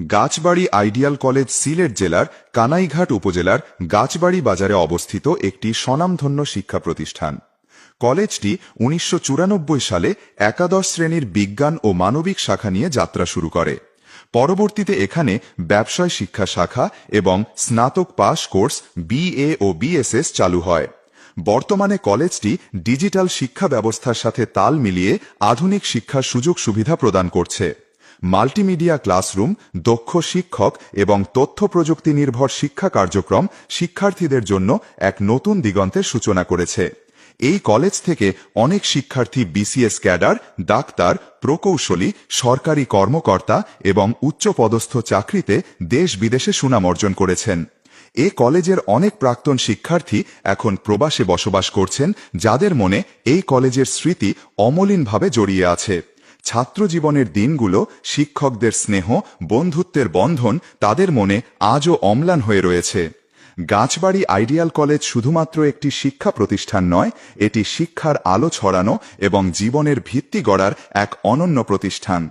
Gachbari ideal college Sylhet জেলার কানাইঘাট উপজেলার গাছবাড়ি বাজারে অবস্থিত একটি স্বনামধন্য শিক্ষা প্রতিষ্ঠান। কলেজটি ১৯৯৪ সালে একাদশ শ্রেণীর বিজ্ঞান ও মানবিক শাখা নিয়ে যাত্রা শুরু করে। পরবর্তীতে এখানে ব্যবসায় শিক্ষা শাখা এবং স্নাতক পাস কোর্স BA ও BSS চালু হয়। বর্তমানে কলেজটি ডিজিটাল শিক্ষা ব্যবস্থার সাথে তাল মিলিয়ে আধুনিক শিক্ষার সুযোগ সুবিধা প্রদান করছে। মাল্টিমিডিয়া ক্লাসরুম, দক্ষ শিক্ষক এবং তথ্য প্রযুক্তি নির্ভর শিক্ষা কার্যক্রম শিক্ষার্থীদের জন্য এক নতুন দিগন্তের সূচনা করেছে। এই কলেজ থেকে অনেক শিক্ষার্থী BCS ক্যাডার, ডাক্তার, প্রকৌশলী, সরকারি কর্মকর্তা এবং উচ্চপদস্থ চাকরিতে দেশ বিদেশে সুনাম অর্জন করেছেন। এ কলেজের অনেক প্রাক্তন শিক্ষার্থী এখন প্রবাসে বসবাস করছেন, যাদের মনে এই কলেজের স্মৃতি অমলিনভাবে জড়িয়ে আছে। ছাত্র জীবনের দিনগুলো, শিক্ষকদের স্নেহ, বন্ধুত্বের বন্ধন তাদের মনে আজও অম্লান হয়ে রয়েছে। গাছবাড়ি আইডিয়াল কলেজ শুধুমাত্র একটি শিক্ষা প্রতিষ্ঠান নয়, এটি শিক্ষার আলো ছড়ানো এবং জীবনের ভিত্তি গড়ার এক অনন্য প্রতিষ্ঠান।